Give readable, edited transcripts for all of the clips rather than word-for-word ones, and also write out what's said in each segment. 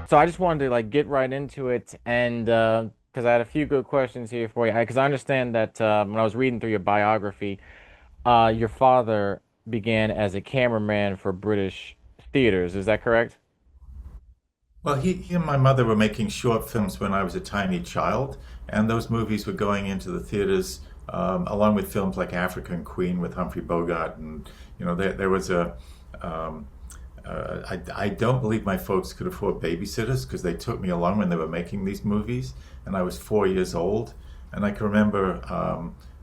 So I just wanted to like get right into it, and because I had a few good questions here for you. Because I understand that when I was reading through your biography, your father began as a cameraman for British theaters. Is that correct? Well, he and my mother were making short films when I was a tiny child, and those movies were going into the theaters along with films like African Queen with Humphrey Bogart, and there was a. Um, I don't believe my folks could afford babysitters because they took me along when they were making these movies, and I was 4 years old, and I can remember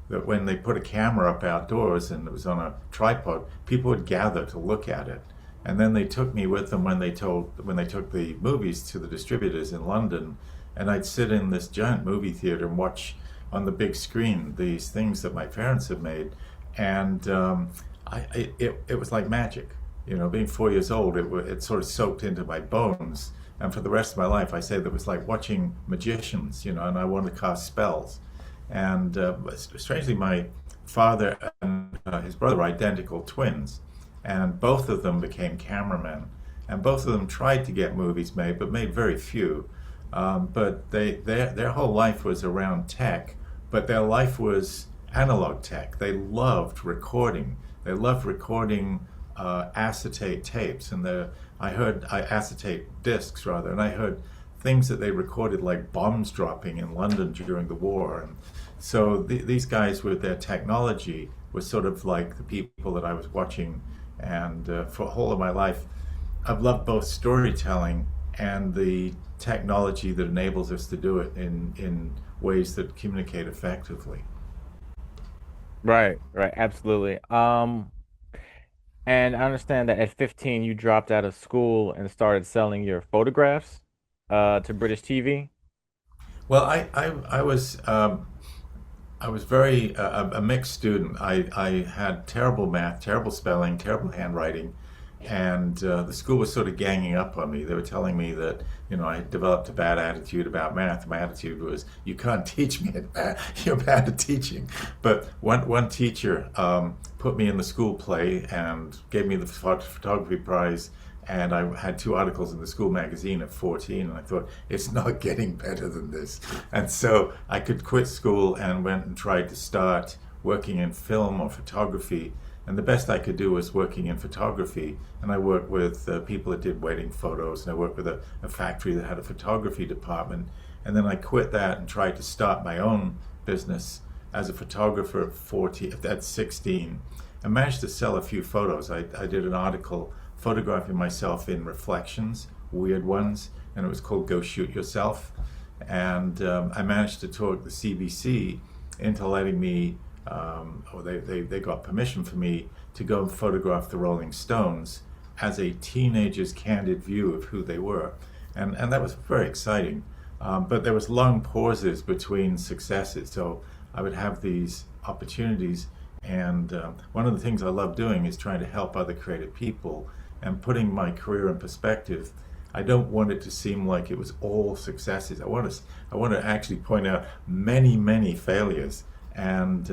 that when they put a camera up outdoors and it was on a tripod, people would gather to look at it. And then they took me with them when they took the movies to the distributors in London, and I'd sit in this giant movie theater and watch on the big screen these things that my parents had made, and it was like magic. Being 4 years old, it sort of soaked into my bones, and for the rest of my life, I say that it was like watching magicians. And I wanted to cast spells. And strangely, my father and his brother are identical twins, and both of them became cameramen, and both of them tried to get movies made, but made very few. But their whole life was around tech, but their life was analog tech. They loved recording. They loved recording acetate tapes, and I heard acetate discs rather, and I heard things that they recorded like bombs dropping in London during the war, and so these guys with their technology was sort of like the people that I was watching. And for the whole of my life, I've loved both storytelling and the technology that enables us to do it in ways that communicate effectively. Right, right, absolutely. And I understand that at 15 you dropped out of school and started selling your photographs to British TV. Well, I was very a mixed student. I had terrible math, terrible spelling, terrible handwriting, and the school was sort of ganging up on me. They were telling me that I had developed a bad attitude about math. My attitude was, "You can't teach me at math. You're bad at teaching." But one teacher put me in the school play and gave me the photography prize. And I had two articles in the school magazine at 14, and I thought, it's not getting better than this. And so I could quit school and went and tried to start working in film or photography. And the best I could do was working in photography. And I worked with people that did wedding photos, and I worked with a factory that had a photography department. And then I quit that and tried to start my own business as a photographer at 16. I managed to sell a few photos. I did an article photographing myself in reflections, weird ones, and it was called Go Shoot Yourself. And I managed to talk the CBC into letting me, or they got permission for me to go and photograph the Rolling Stones as a teenager's candid view of who they were. And that was very exciting. But there was long pauses between successes. So I would have these opportunities. And one of the things I love doing is trying to help other creative people and putting my career in perspective. I don't want it to seem like it was all successes. I want to actually point out many, many failures, and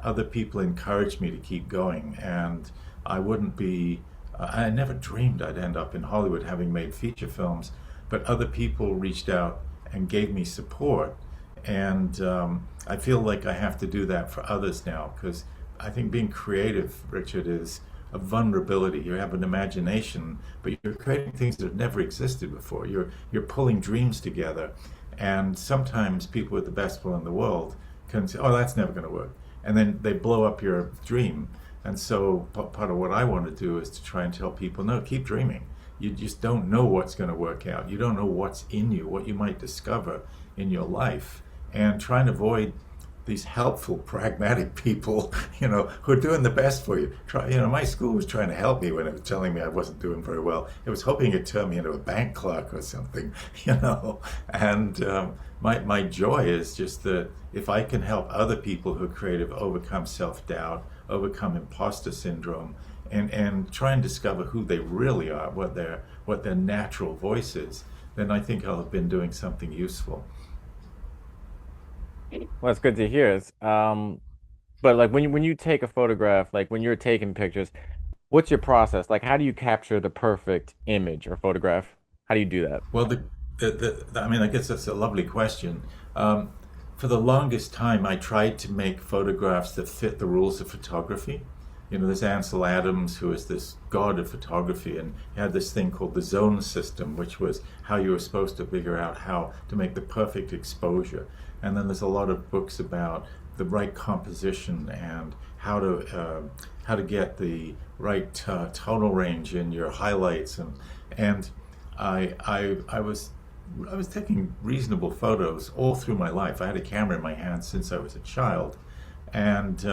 other people encouraged me to keep going. And I wouldn't be. I never dreamed I'd end up in Hollywood having made feature films, but other people reached out and gave me support, and I feel like I have to do that for others now because I think being creative, Richard, is a vulnerability. You have an imagination, but you're creating things that have never existed before. You're pulling dreams together, and sometimes people with the best will in the world can say, "Oh, that's never going to work," and then they blow up your dream. And so part of what I want to do is to try and tell people, no, keep dreaming. You just don't know what's going to work out. You don't know what's in you, what you might discover in your life, and try and avoid these helpful, pragmatic people, who are doing the best for you. My school was trying to help me when it was telling me I wasn't doing very well. It was hoping it'd turn me into a bank clerk or something, And my joy is just that if I can help other people who are creative overcome self-doubt, overcome imposter syndrome, and try and discover who they really are, what their natural voice is, then I think I'll have been doing something useful. Well, that's good to hear. But like when you take a photograph, like when you're taking pictures, what's your process? Like, how do you capture the perfect image or photograph? How do you do that? Well, I mean, I guess that's a lovely question. Um, for the longest time, I tried to make photographs that fit the rules of photography. There's Ansel Adams, who is this god of photography, and he had this thing called the zone system, which was how you were supposed to figure out how to make the perfect exposure. And then there's a lot of books about the right composition and how to get the right tonal range in your highlights, and I was taking reasonable photos all through my life. I had a camera in my hand since I was a child, and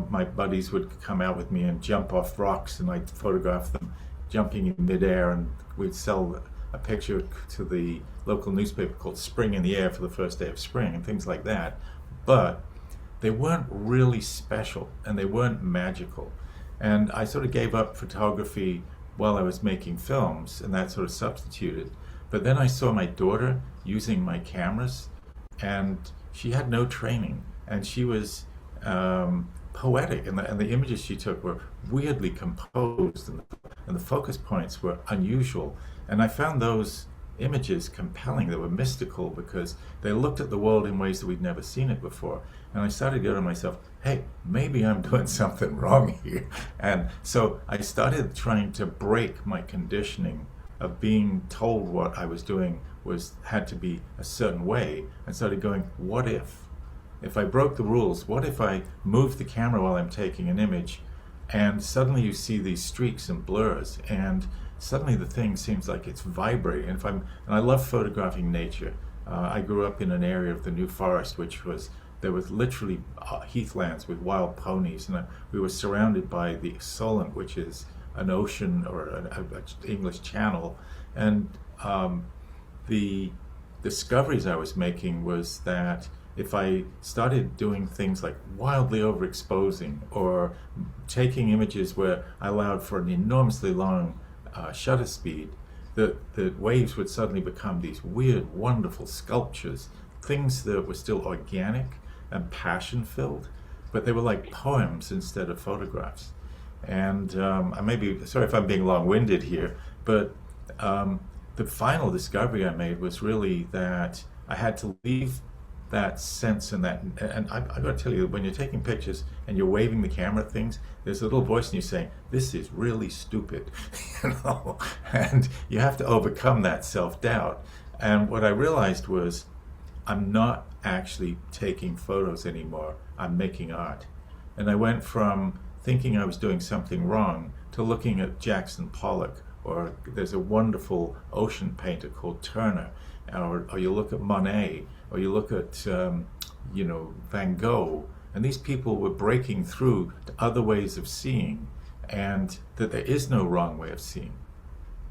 my buddies would come out with me and jump off rocks, and I'd photograph them jumping in midair, and we'd sell a picture to the local newspaper called Spring in the Air for the first day of spring and things like that. But they weren't really special and they weren't magical. And I sort of gave up photography while I was making films, and that sort of substituted. But then I saw my daughter using my cameras, and she had no training, and she was poetic, and the images she took were weirdly composed, and the focus points were unusual. And I found those images compelling. They were mystical because they looked at the world in ways that we'd never seen it before. And I started to go to myself, hey, maybe I'm doing something wrong here. And so I started trying to break my conditioning of being told what I was doing had to be a certain way, and started going, what if I broke the rules? What if I moved the camera while I'm taking an image, and suddenly you see these streaks and blurs, and suddenly the thing seems like it's vibrating. And I love photographing nature. I grew up in an area of the New Forest, there was literally heathlands with wild ponies, and we were surrounded by the Solent, which is an ocean or an English channel. And the discoveries I was making was that if I started doing things like wildly overexposing or taking images where I allowed for an enormously long shutter speed, the waves would suddenly become these weird, wonderful sculptures, things that were still organic and passion-filled, but they were like poems instead of photographs. And I may be, sorry if I'm being long-winded here, but the final discovery I made was really that I had to leave that sense and I got to tell you, when you're taking pictures and you're waving the camera at things, there's a little voice in you saying, this is really stupid, and you have to overcome that self-doubt. And what I realized was, I'm not actually taking photos anymore, I'm making art. And I went from thinking I was doing something wrong to looking at Jackson Pollock, or there's a wonderful ocean painter called Turner, or you look at Monet, or you look at Van Gogh, and these people were breaking through to other ways of seeing, and that there is no wrong way of seeing.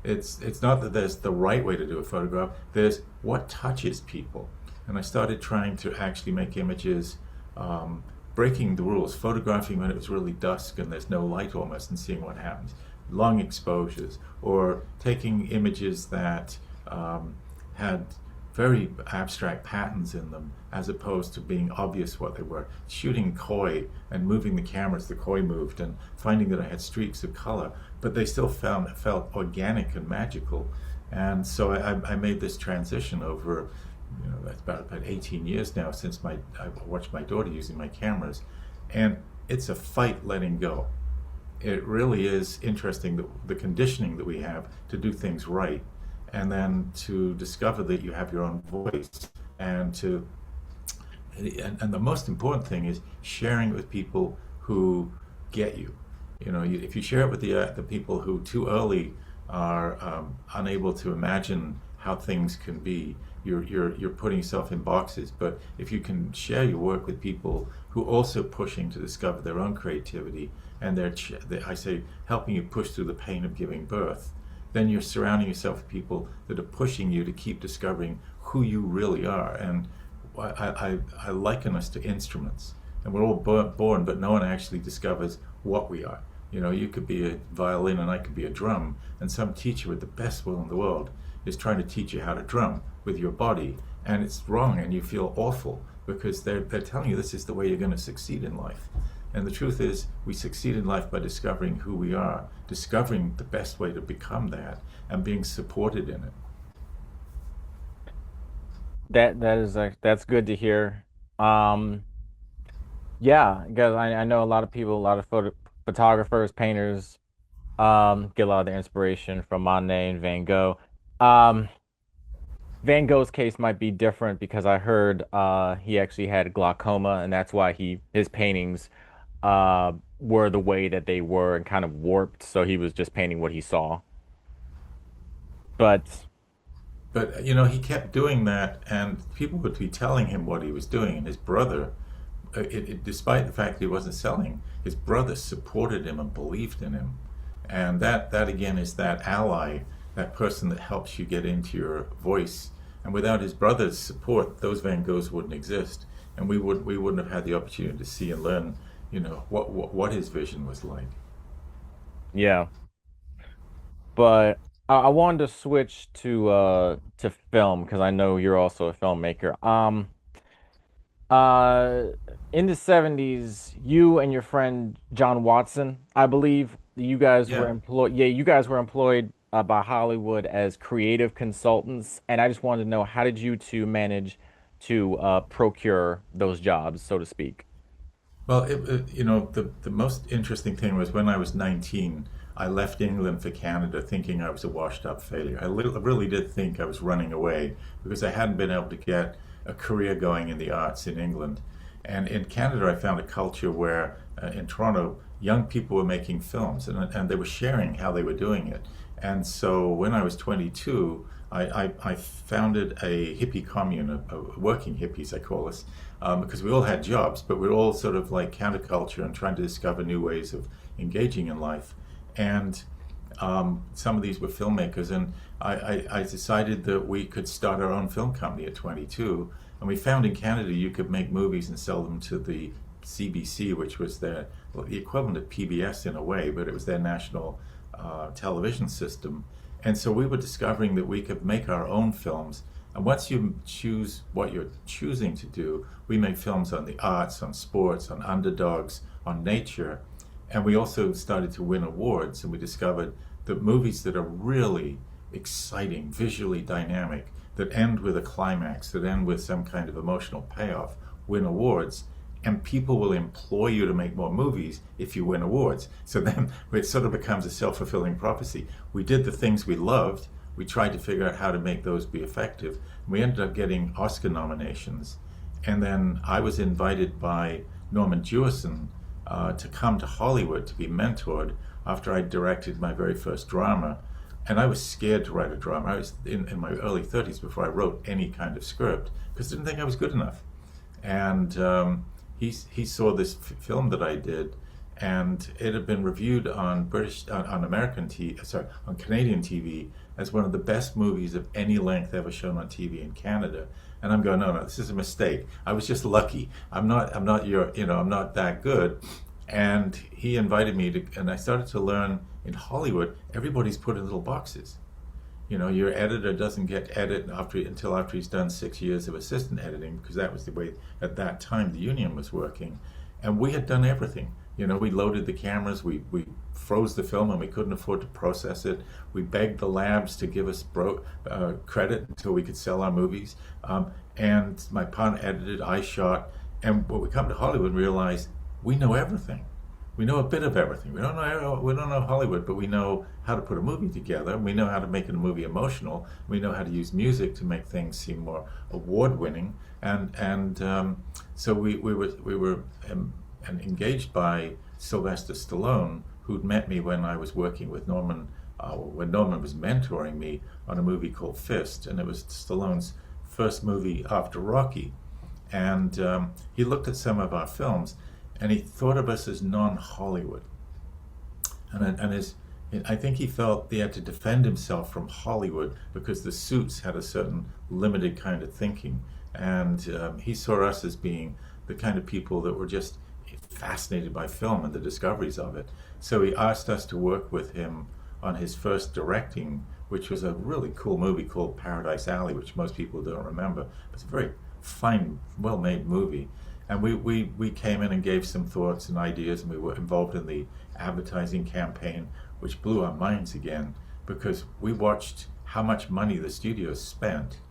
It's not that there's the right way to do a photograph, there's what touches people. And I started trying to actually make images, breaking the rules, photographing when it was really dusk and there's no light almost, and seeing what happens. Long exposures, or taking images that had very abstract patterns in them, as opposed to being obvious what they were. Shooting koi and moving the camera as the koi moved, and finding that I had streaks of color, but they still felt organic and magical. And so I made this transition over, that's about 18 years now since I watched my daughter using my cameras, and it's a fight letting go. It really is interesting, the conditioning that we have to do things right, and then to discover that you have your own voice, and the most important thing is sharing it with people who get you. If you share it with the people who too early are unable to imagine how things can be, you're putting yourself in boxes. But if you can share your work with people who are also pushing to discover their own creativity, and I say helping you push through the pain of giving birth, then you're surrounding yourself with people that are pushing you to keep discovering who you really are. And I liken us to instruments, and we're all born, but no one actually discovers what we are. You could be a violin and I could be a drum, and some teacher with the best will in the world is trying to teach you how to drum with your body, and it's wrong, and you feel awful because they're telling you this is the way you're going to succeed in life. And the truth is, we succeed in life by discovering who we are, discovering the best way to become that, and being supported in it. That's good to hear. Um, yeah, because I know a lot of people, a lot of photographers, painters, get a lot of their inspiration from Monet and Van Gogh. Um, Van Gogh's case might be different because I heard he actually had glaucoma, and that's why his paintings were the way that they were and kind of warped. So he was just painting what he saw. But But he kept doing that, and people would be telling him what he was doing. And his brother, despite the fact that he wasn't selling, his brother supported him and believed in him. And that again is that ally, that person that helps you get into your voice. And without his brother's support, those Van Goghs wouldn't exist, and we wouldn't have had the opportunity to see and learn, what his vision was like. yeah, but I wanted to switch to film because I know you're also a filmmaker. Uh, in the 70s, you and your friend John Watson, I believe you guys were Yeah. employed. Yeah, you guys were employed by Hollywood as creative consultants, and I just wanted to know how did you two manage to procure those jobs, so to speak? Well, the most interesting thing was when I was 19, I left England for Canada thinking I was a washed up failure. Really did think I was running away because I hadn't been able to get a career going in the arts in England. And in Canada, I found a culture where, in Toronto, young people were making films and they were sharing how they were doing it. And so when I was 22, I founded a hippie commune, a working hippies, I call us, because we all had jobs, but we are all sort of like counterculture and trying to discover new ways of engaging in life. And some of these were filmmakers, and I decided that we could start our own film company at 22. And we found in Canada you could make movies and sell them to the CBC, which was the equivalent of PBS in a way, but it was their national television system. And so we were discovering that we could make our own films. And once you choose what you're choosing to do, we make films on the arts, on sports, on underdogs, on nature. And we also started to win awards, and we discovered that movies that are really exciting, visually dynamic, that end with a climax, that end with some kind of emotional payoff, win awards. And people will employ you to make more movies if you win awards. So then it sort of becomes a self-fulfilling prophecy. We did the things we loved. We tried to figure out how to make those be effective. We ended up getting Oscar nominations. And then I was invited by Norman Jewison to come to Hollywood to be mentored after I directed my very first drama. And I was scared to write a drama. I was in my early 30s before I wrote any kind of script because I didn't think I was good enough. And he saw this film that I did, and it had been reviewed on American TV, sorry, on Canadian TV as one of the best movies of any length ever shown on TV in Canada. And I'm going, no, this is a mistake. I was just lucky. I'm not I'm not that good. And he invited me to, and I started to learn in Hollywood, everybody's put in little boxes. Your editor doesn't get edit until after he's done 6 years of assistant editing, because that was the way at that time the union was working. And we had done everything. We loaded the cameras, we froze the film, and we couldn't afford to process it. We begged the labs to give us credit until we could sell our movies. And my partner edited, I shot. And when we come to Hollywood and realize we know everything. We know a bit of everything. We don't know Hollywood, but we know how to put a movie together. We know how to make a movie emotional. We know how to use music to make things seem more award-winning. And so we were engaged by Sylvester Stallone, who'd met me when I was working with Norman, when Norman was mentoring me on a movie called Fist, and it was Stallone's first movie after Rocky. And he looked at some of our films, and he thought of us as non-Hollywood. I think he felt he had to defend himself from Hollywood because the suits had a certain limited kind of thinking. And he saw us as being the kind of people that were just fascinated by film and the discoveries of it. So he asked us to work with him on his first directing, which was a really cool movie called Paradise Alley, which most people don't remember. It's a very fine, well-made movie. And we came in and gave some thoughts and ideas, and we were involved in the advertising campaign, which blew our minds again because we watched how much money the studios spent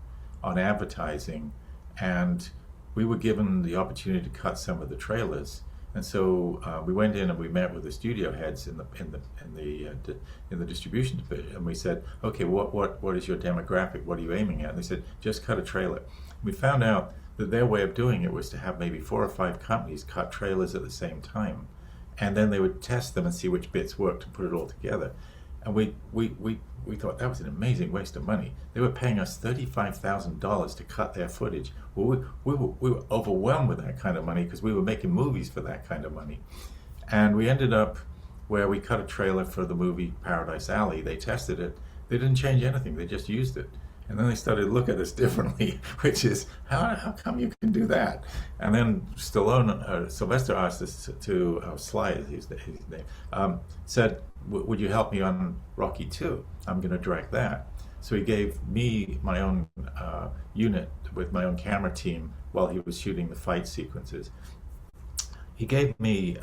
on advertising, and we were given the opportunity to cut some of the trailers. And so we went in and we met with the studio heads in the distribution division, and we said, okay, what is your demographic? What are you aiming at? And they said, just cut a trailer. We found out that their way of doing it was to have maybe 4 or 5 companies cut trailers at the same time, and then they would test them and see which bits worked and put it all together. And we thought that was an amazing waste of money. They were paying us $35,000 to cut their footage. Well, we were overwhelmed with that kind of money because we were making movies for that kind of money. And we ended up where we cut a trailer for the movie Paradise Alley. They tested it. They didn't change anything. They just used it. And then they started to look at us differently, which is, how come you can do that? And then Sylvester asked us Sly is his name, said, would you help me on Rocky 2? I'm going to direct that. So he gave me my own unit with my own camera team while he was shooting the fight sequences. He gave me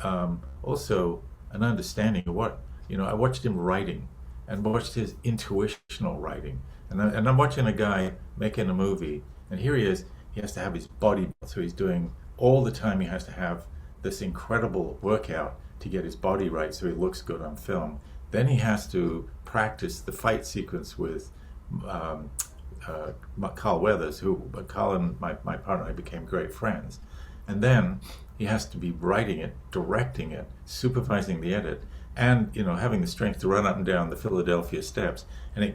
also an understanding of I watched him writing and watched his intuitional writing. And I'm watching a guy making a movie, and here he is, he has to have his body, so he's doing all the time, he has to have this incredible workout to get his body right so he looks good on film. Then he has to practice the fight sequence with Carl Weathers, Carl and my partner and I became great friends. And then he has to be writing it, directing it, supervising the edit, and having the strength to run up and down the Philadelphia steps. And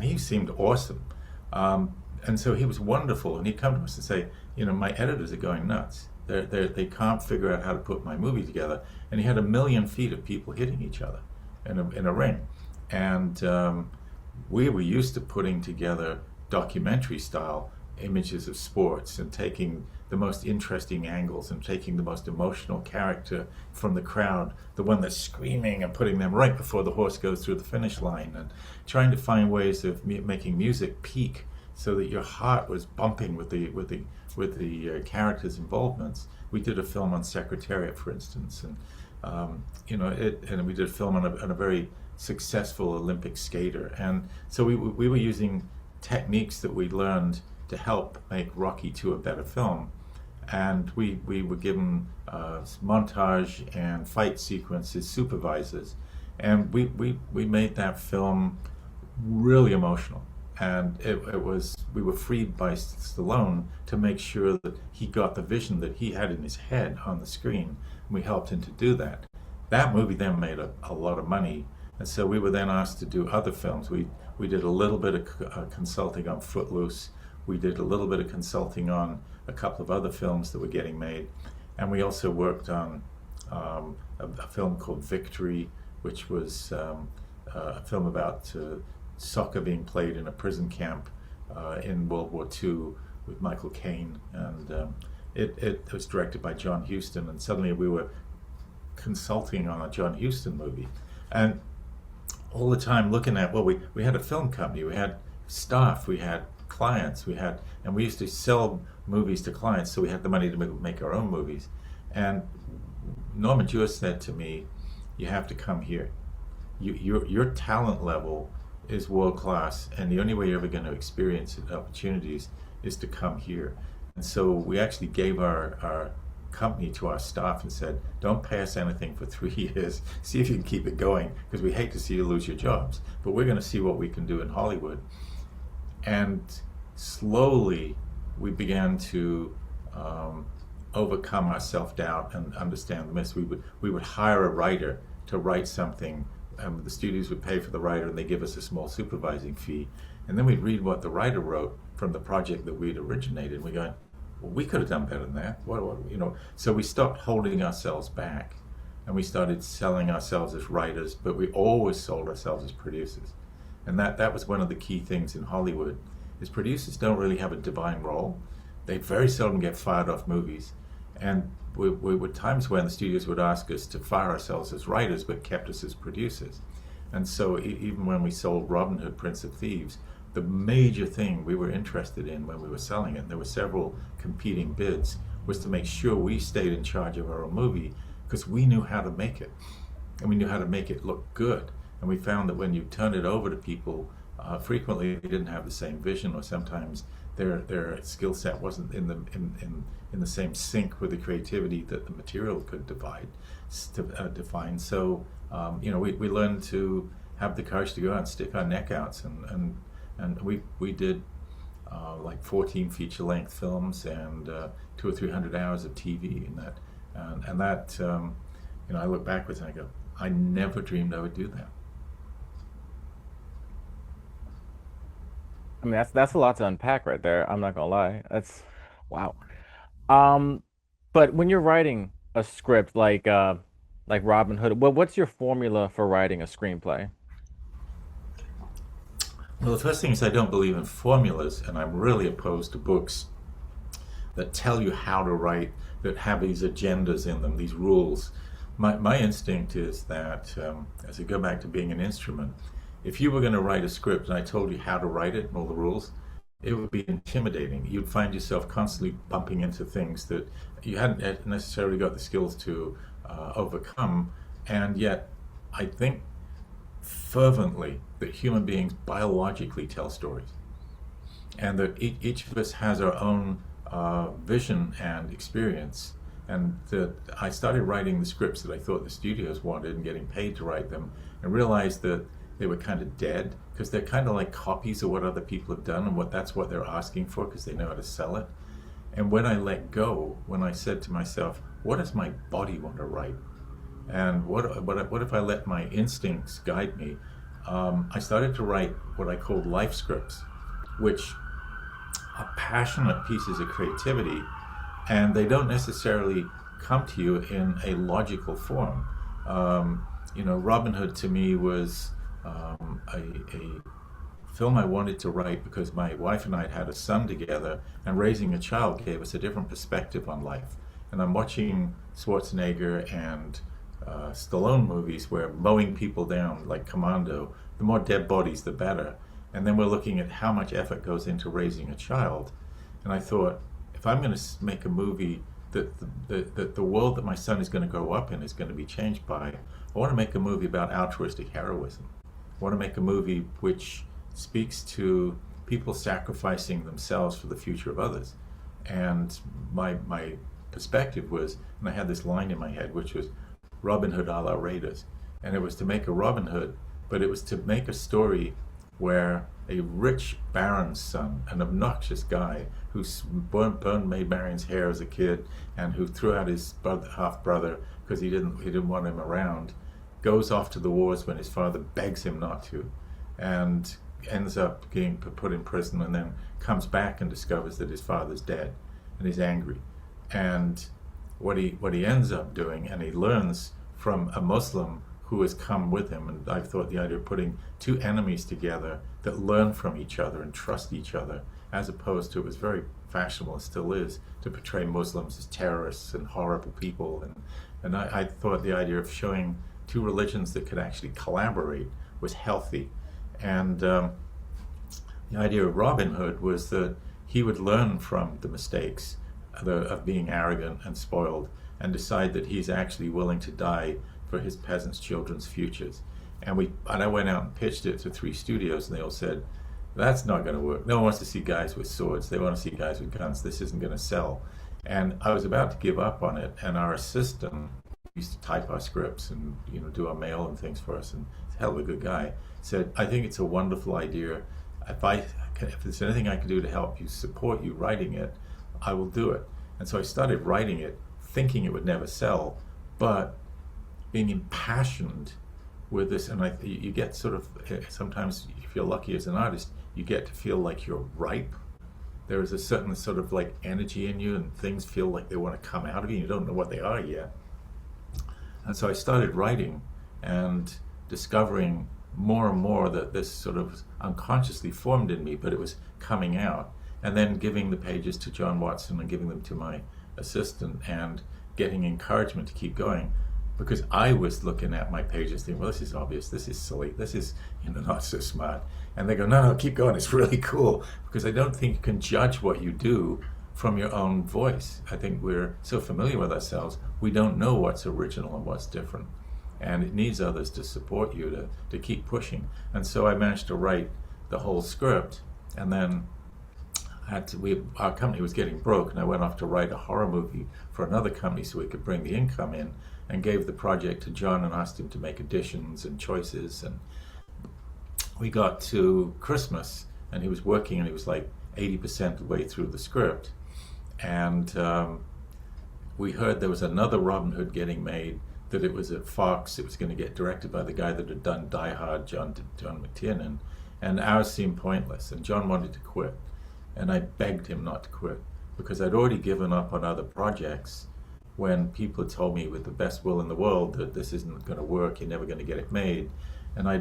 he seemed awesome. And so he was wonderful. And he'd come to us and say, my editors are going nuts. They can't figure out how to put my movie together. And he had 1,000,000 feet of people hitting each other in a ring. And we were used to putting together documentary style images of sports and taking the most interesting angles and taking the most emotional character from the crowd, the one that's screaming, and putting them right before the horse goes through the finish line, and trying to find ways of making music peak so that your heart was bumping with the characters' involvements. We did a film on Secretariat, for instance, and and we did a film on a very successful Olympic skater, and so we were using techniques that we learned to help make Rocky 2 a better film. And we were given montage and fight sequences supervisors, and we made that film really emotional. And we were freed by Stallone to make sure that he got the vision that he had in his head on the screen, and we helped him to do that. That movie then made a lot of money, and so we were then asked to do other films. We did a little bit of consulting on Footloose. We did a little bit of consulting on a couple of other films that were getting made. And we also worked on a film called Victory, which was a film about soccer being played in a prison camp in World War II with Michael Caine. And it was directed by John Huston. And suddenly we were consulting on a John Huston movie. And all the time looking at, we had a film company, we had staff, we had clients, and we used to sell movies to clients, so we had the money to make our own movies. And Norman Jewis said to me, you have to come here. Your talent level is world class, and the only way you're ever going to experience opportunities is to come here. And so we actually gave our company to our staff and said, don't pay us anything for 3 years, see if you can keep it going, because we hate to see you lose your jobs, but we're going to see what we can do in Hollywood. And slowly we began to overcome our self-doubt and understand the myths. We would hire a writer to write something, and the studios would pay for the writer, and they give us a small supervising fee. And then we'd read what the writer wrote from the project that we'd originated, and we go, well, we could have done better than that. So we stopped holding ourselves back, and we started selling ourselves as writers, but we always sold ourselves as producers. And that was one of the key things in Hollywood, is producers don't really have a divine role. They very seldom get fired off movies. And we were times when the studios would ask us to fire ourselves as writers, but kept us as producers. And so even when we sold Hood Prince of Thieves, the major thing we were interested in when we were selling it, there were several competing bids, was to make sure we stayed in charge of our own movie because we knew how to make it and we knew how to make it look good. And we found that when you turn it over to people, frequently they didn't have the same vision, or sometimes their skill set wasn't in the same sync with the creativity that the material could define. So we learned to have the courage to go out and stick our neck out, and we did like 14 feature-length films and 200 or 300 hours of TV, and that I look backwards and I go, I never dreamed I would do that. I mean, that's a lot to unpack right there. I'm not gonna lie. That's wow. Um, but when you're writing a script like Robin Hood, what's your formula for writing a screenplay? Well, the first thing is I don't believe in formulas, and I'm really opposed to books that tell you how to write, that have these agendas in them, these rules. My instinct is that, as I go back to being an instrument, if you were going to write a script and I told you how to write it and all the rules, it would be intimidating. You'd find yourself constantly bumping into things that you hadn't necessarily got the skills to overcome. And yet, I think fervently that human beings biologically tell stories, and that each of us has our own vision and experience. And that I started writing the scripts that I thought the studios wanted and getting paid to write them, and realized that they were kind of dead because they're kind of like copies of what other people have done, and that's what they're asking for because they know how to sell it. And when I let go, when I said to myself, what does my body want to write? And what if I let my instincts guide me? I started to write what I called life scripts, which are passionate pieces of creativity, and they don't necessarily come to you in a logical form. Robin Hood to me was a film I wanted to write because my wife and I had a son together, and raising a child gave us a different perspective on life. And I'm watching Schwarzenegger and Stallone movies where mowing people down like Commando, the more dead bodies the better. And then we're looking at how much effort goes into raising a child. And I thought, if I'm going to make a movie that the world that my son is going to grow up in is going to be changed by, I want to make a movie about altruistic heroism. I want to make a movie which speaks to people sacrificing themselves for the future of others. And my perspective was, and I had this line in my head, which was Robin Hood a la Raiders. And it was to make a Robin Hood, but it was to make a story where a rich baron's son, an obnoxious guy who burned Maid Marian's hair as a kid and who threw out his half brother because he didn't want him around, goes off to the wars when his father begs him not to, and ends up getting put in prison, and then comes back and discovers that his father's dead, and he's angry. And what he ends up doing, and he learns from a Muslim who has come with him, and I thought the idea of putting two enemies together that learn from each other and trust each other, as opposed to, it was very fashionable, and still is, to portray Muslims as terrorists and horrible people, and I thought the idea of showing two religions that could actually collaborate was healthy. And the idea of Robin Hood was that he would learn from the mistakes of being arrogant and spoiled, and decide that he's actually willing to die for his peasants' children's futures. And I went out and pitched it to 3 studios, and they all said, that's not going to work. No one wants to see guys with swords. They want to see guys with guns. This isn't going to sell. And I was about to give up on it, and our assistant used to type our scripts and do our mail and things for us, and he's a hell of a good guy, said, I think it's a wonderful idea. If there's anything I can do to help you, support you writing it, I will do it. And so I started writing it, thinking it would never sell, but being impassioned with this. And you get sort of, sometimes if you're lucky as an artist, you get to feel like you're ripe. There is a certain sort of like energy in you, and things feel like they want to come out of you. You don't know what they are yet. And so I started writing and discovering more and more that this sort of unconsciously formed in me, but it was coming out. And then giving the pages to John Watson and giving them to my assistant and getting encouragement to keep going, because I was looking at my pages thinking, well, this is obvious, this is silly, this is not so smart. And they go, no, keep going, it's really cool. Because I don't think you can judge what you do from your own voice. I think we're so familiar with ourselves, we don't know what's original and what's different. And it needs others to support you to keep pushing. And so I managed to write the whole script, and then our company was getting broke, and I went off to write a horror movie for another company so we could bring the income in, and gave the project to John and asked him to make additions and choices. And we got to Christmas, and he was working, and he was like 80% of the way through the script. And we heard there was another Robin Hood getting made, that it was at Fox. It was going to get directed by the guy that had done Die Hard, John McTiernan, and ours seemed pointless. And John wanted to quit, and I begged him not to quit because I'd already given up on other projects when people had told me with the best will in the world that this isn't going to work, you're never going to get it made. And I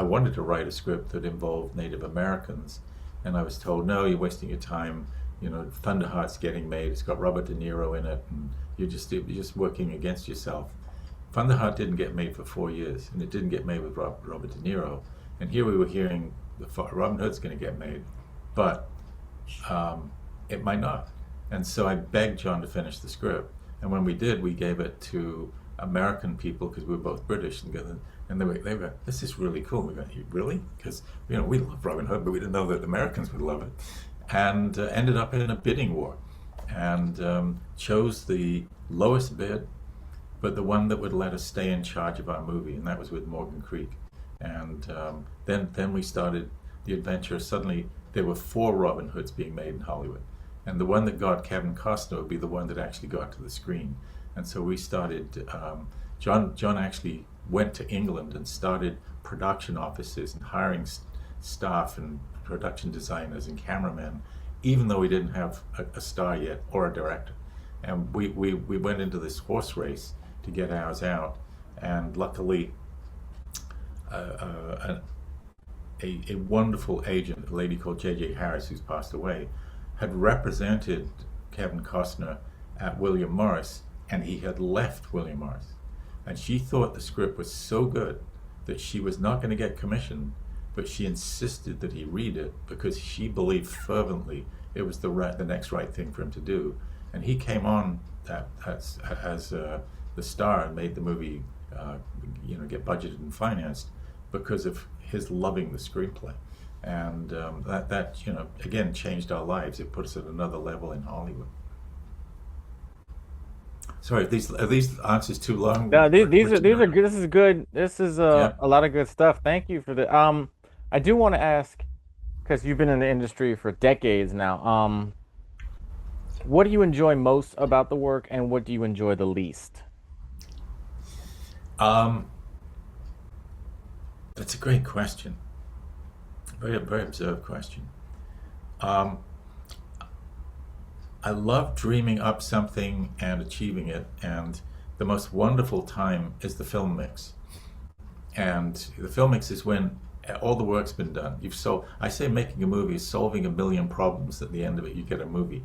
wanted to write a script that involved Native Americans, and I was told, no, you're wasting your time. You know, Thunderheart's getting made. It's got Robert De Niro in it, and you're just working against yourself. Thunderheart didn't get made for 4 years, and it didn't get made with Robert De Niro. And here we were hearing Robin Hood's going to get made, but it might not. And so I begged John to finish the script. And when we did, we gave it to American people because we were both British, and they were, this is really cool. We went, really? Because we love Robin Hood, but we didn't know that Americans would love it. And ended up in a bidding war, and chose the lowest bid, but the one that would let us stay in charge of our movie, and that was with Morgan Creek. And then we started the adventure. Suddenly there were 4 Robin Hoods being made in Hollywood, and the one that got Kevin Costner would be the one that actually got to the screen. And so we started. John actually went to England and started production offices and hiring staff and production designers and cameramen, even though we didn't have a star yet or a director. And we went into this horse race to get ours out, and luckily a wonderful agent, a lady called J.J. Harris, who's passed away, had represented Kevin Costner at William Morris, and he had left William Morris. And she thought the script was so good that she was not going to get commissioned, but she insisted that he read it because she believed fervently it was the next right thing for him to do. And he came on as the star and made the movie get budgeted and financed because of his loving the screenplay. And that again changed our lives. It put us at another level in Hollywood. Sorry, are these answers too long? No, these are good. This is good. This is Yeah. a lot of good stuff. Thank you for the I do want to ask, because you've been in the industry for decades now. What do you enjoy most about the work, and what do you enjoy the least? Um, that's a great question. Very, very observed question. Um, I love dreaming up something and achieving it, and the most wonderful time is the film mix. And the film mix is when all the work's been done. I say making a movie is solving a million problems. At the end of it, you get a movie.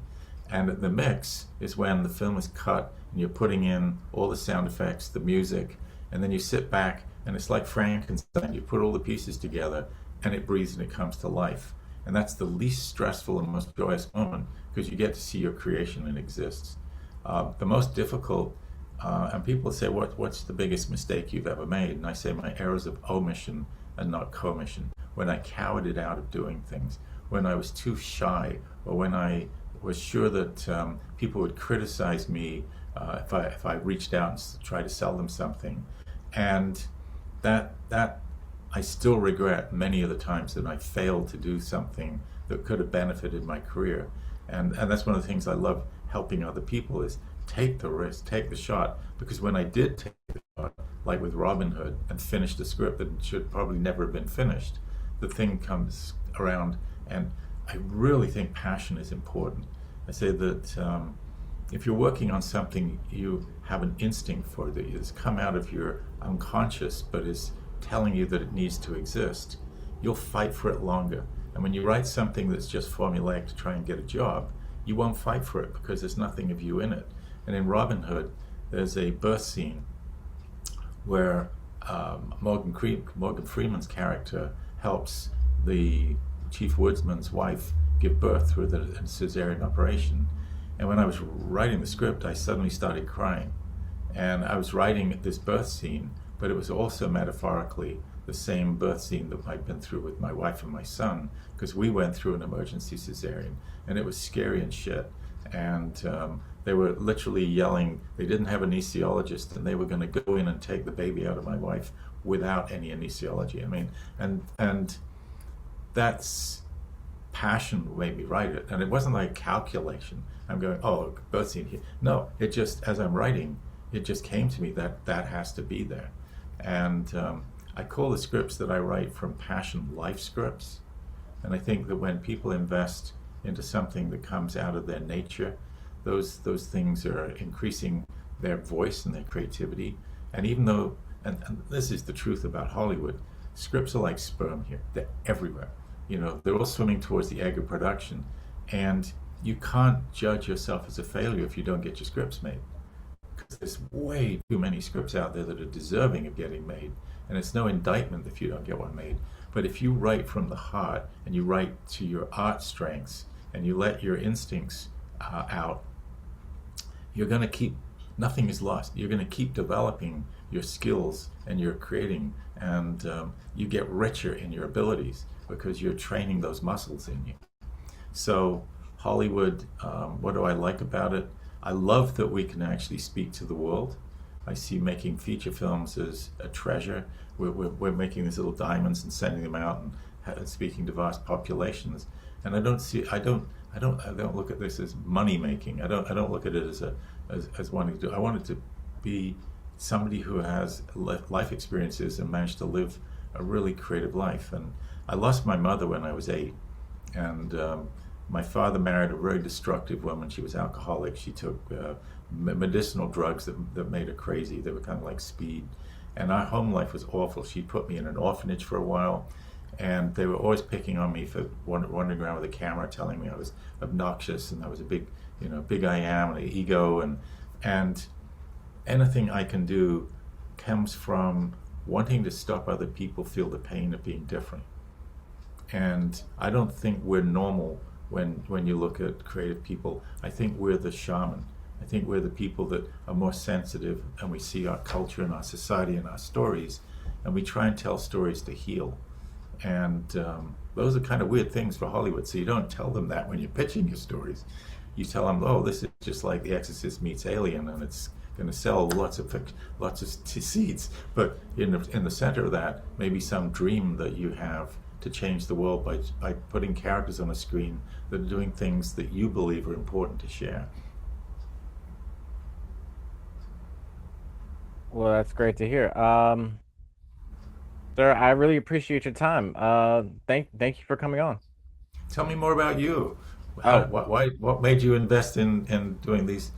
And the mix is when the film is cut and you're putting in all the sound effects, the music, and then you sit back and it's like Frankenstein. You put all the pieces together and it breathes and it comes to life. And that's the least stressful and most joyous moment because you get to see your creation and it exists. The most difficult, and people say, what's the biggest mistake you've ever made? And I say my errors of omission and not commission. When I cowarded out of doing things, when I was too shy, or when I was sure that people would criticize me if I reached out and tried to sell them something. And that I still regret many of the times that I failed to do something that could have benefited my career. And that's one of the things I love helping other people is take the risk, take the shot. Because when I did take the shot, like with Robin Hood, and finish the script that should probably never have been finished, the thing comes around. And I really think passion is important. I say that if you're working on something, you have an instinct for it that has come out of your unconscious, but is telling you that it needs to exist, you'll fight for it longer. And when you write something that's just formulaic to try and get a job, you won't fight for it because there's nothing of you in it. And in Robin Hood, there's a birth scene where Morgan Freeman's character helps the chief woodsman's wife give birth through the cesarean operation. And when I was writing the script, I suddenly started crying. And I was writing this birth scene, but it was also metaphorically the same birth scene that I'd been through with my wife and my son, because we went through an emergency cesarean, and it was scary and shit. And they were literally yelling. They didn't have an anesthesiologist, and they were going to go in and take the baby out of my wife without any anesthesiology. I mean, and that's passion made me write it, and it wasn't like calculation. I'm going, oh, birth scene here. No, it just, as I'm writing, it just came to me that that has to be there. And I call the scripts that I write from passion life scripts. And I think that when people invest into something that comes out of their nature, those things are increasing their voice and their creativity. And even though, and this is the truth about Hollywood, scripts are like sperm here. They're everywhere. You know, they're all swimming towards the egg of production. And you can't judge yourself as a failure if you don't get your scripts made. Because there's way too many scripts out there that are deserving of getting made. And it's no indictment if you don't get one made. But if you write from the heart and you write to your art strengths and you let your instincts out, you're going to keep, nothing is lost. You're going to keep developing your skills and you're creating, and you get richer in your abilities because you're training those muscles in you. So Hollywood, what do I like about it? I love that we can actually speak to the world. I see making feature films as a treasure. We're making these little diamonds and sending them out and speaking to vast populations. And I don't look at this as money making. I don't look at it as wanting to do. I want it to be somebody who has life experiences and managed to live a really creative life. And I lost my mother when I was 8, and my father married a very destructive woman. She was alcoholic. She took medicinal drugs that made her crazy. They were kind of like speed. And our home life was awful. She put me in an orphanage for a while, and they were always picking on me for wandering around with a camera, telling me I was obnoxious and I was a big I am, and an ego, and anything I can do comes from wanting to stop other people feel the pain of being different. And I don't think we're normal when you look at creative people. I think we're the shaman. I think we're the people that are more sensitive, and we see our culture and our society and our stories, and we try and tell stories to heal. And those are kind of weird things for Hollywood. So you don't tell them that when you're pitching your stories. You tell them, oh, this is just like The Exorcist meets Alien, and it's going to sell lots of seeds. But in the center of that, maybe some dream that you have to change the world by putting characters on a screen that are doing things that you believe are important to share. Well, that's great to hear. Sir, I really appreciate your time. Thank you for coming on. Tell me more about you. Oh, What made you invest in doing these,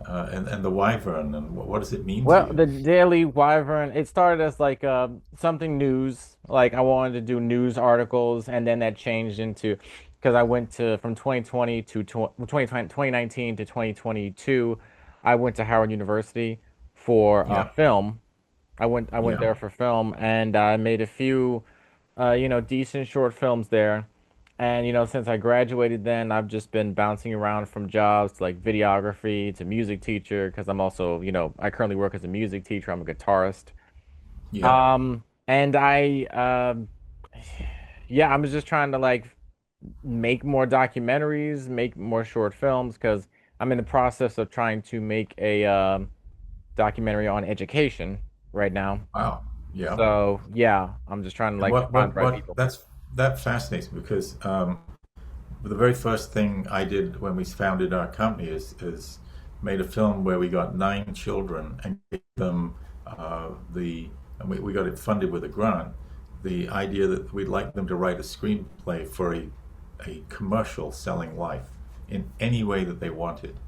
and the Wyvern, and what does it mean to well, you? the Daily Wyvern, it started as like something news. Like I wanted to do news articles, and then that changed into because I went to from 2020 to 2019 to 2022, I went to Howard University for Yeah, film. I went yeah. there for film, and I made a few decent short films there. And since I graduated then, I've just been bouncing around from jobs to like videography to music teacher because I'm also, I currently work as a music teacher. I'm a guitarist. Yeah. And yeah, I'm just trying to like make more documentaries, make more short films because I'm in the process of trying to make a documentary on education right now. Wow. Yeah. So yeah, I'm just trying to And like find the right what people. that fascinates me because the very first thing I did when we founded our company is made a film where we got 9 children and gave them and we got it funded with a grant. The idea that we'd like them to write a screenplay for a commercial selling life in any way that they wanted.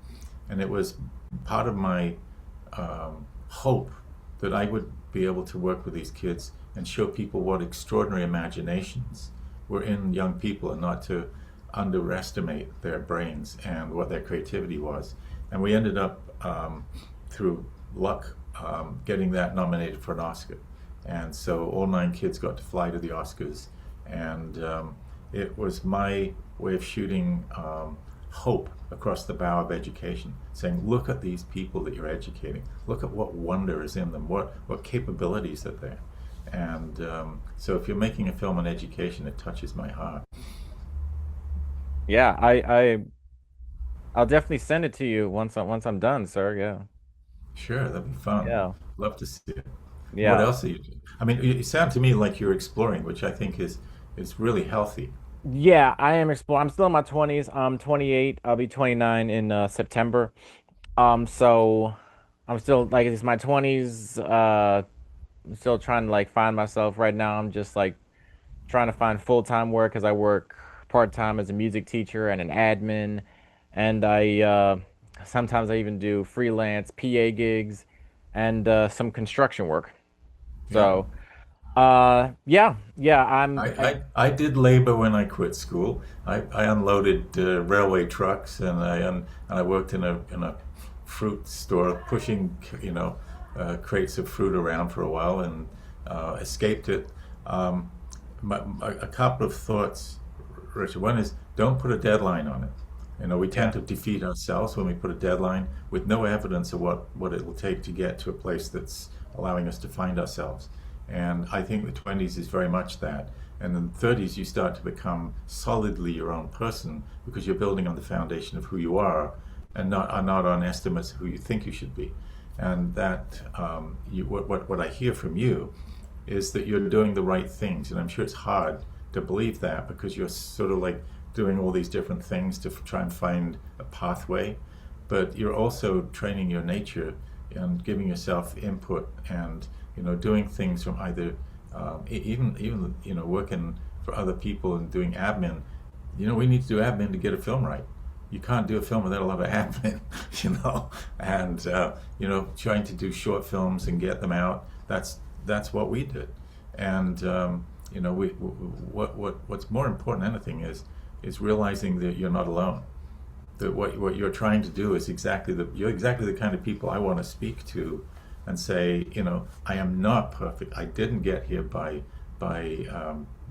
And it was part of my hope that I would be able to work with these kids and show people what extraordinary imaginations were in young people, and not to underestimate their brains and what their creativity was. And we ended up, through luck, getting that nominated for an Oscar. And so all 9 kids got to fly to the Oscars, and It was my way of shooting hope across the bow of education, saying, look at these people that you're educating. Look at what wonder is in them, what capabilities are there. And so if you're making a film on education, it touches my heart. Yeah, I'll definitely send it to you once I'm done, sir. Yeah. Sure, that'd be fun. Yeah. Love to see it. What Yeah. else are you doing? I mean, you sound to me like you're exploring, which I think is really healthy. Yeah, I am exploring. I'm still in my 20s. I'm 28. I'll be 29 in September. So I'm still like it's my 20s. I'm still trying to like find myself right now. I'm just like trying to find full-time work because I work part-time as a music teacher and an admin, and I sometimes I even do freelance PA gigs and some construction work. Yeah. So, yeah, yeah, I did labor when I quit school. I unloaded railway trucks, and I worked in a fruit store pushing crates of fruit around for a while, and escaped it. Um, a couple of thoughts, Richard. One is, don't put a deadline on it. We tend yeah, to defeat ourselves when we put a deadline with no evidence of what it will take to get to a place that's allowing us to find ourselves. And I think the 20s is very much that. And in the 30s, you start to become solidly your own person because you're building on the foundation of who you and not on estimates of who you think you should be. And that what I hear from you is that you're doing the right things. And I'm sure it's hard to believe that because you're sort of like doing all these different things to try and find a pathway. But you're also training your nature and giving yourself input and doing things from either even working for other people and doing admin. We need to do admin to get a film right. You can't do a film without a lot of admin, and trying to do short films and get them out. That's what we did, and what's more important than anything is realizing that you're not alone. That what you're trying to do is you're exactly the kind of people I want to speak to, and say, I am not perfect. I didn't get here by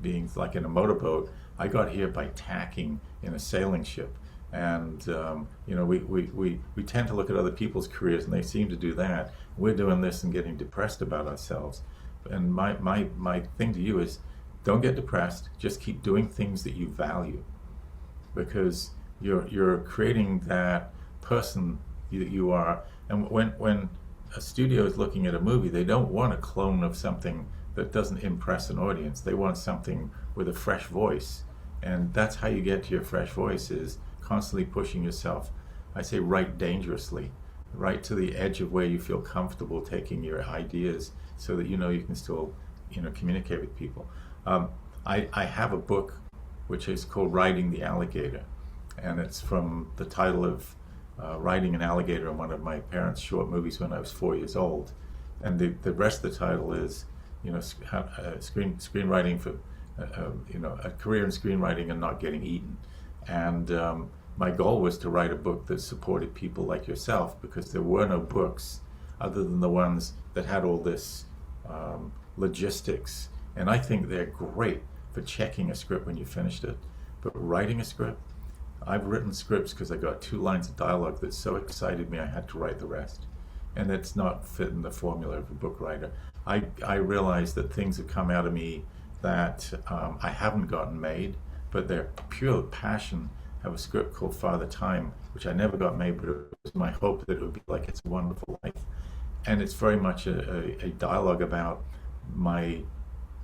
being like in a motorboat. I got here by tacking in a sailing ship. And we tend to look at other people's careers, and they seem to do that. We're doing this and getting depressed about ourselves. And my thing to you is, don't get depressed. Just keep doing things that you value, because you're creating that person that you are. And when a studio is looking at a movie, they don't want a clone of something that doesn't impress an audience. They want something with a fresh voice, and that's how you get to your fresh voice, is constantly pushing yourself. I say right dangerously, right to the edge of where you feel comfortable taking your ideas, so that you can still communicate with people. I have a book which is called Riding the Alligator, and it's from the title of riding an alligator in one of my parents' short movies when I was 4 years old. And the rest of the title is, screenwriting for, a career in screenwriting and not getting eaten. And my goal was to write a book that supported people like yourself, because there were no books other than the ones that had all this logistics. And I think they're great for checking a script when you finished it. But writing a script, I've written scripts because I got 2 lines of dialogue that so excited me I had to write the rest. And it's not fit in the formula of a book writer. I realize that things have come out of me that I haven't gotten made, but they're pure passion. I have a script called Father Time, which I never got made, but it was my hope that it would be like It's a Wonderful Life. And it's very much a dialogue about my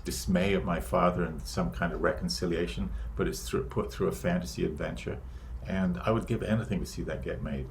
dismay at my father and some kind of reconciliation, but it's put through a fantasy adventure. And I would give anything to see that get made.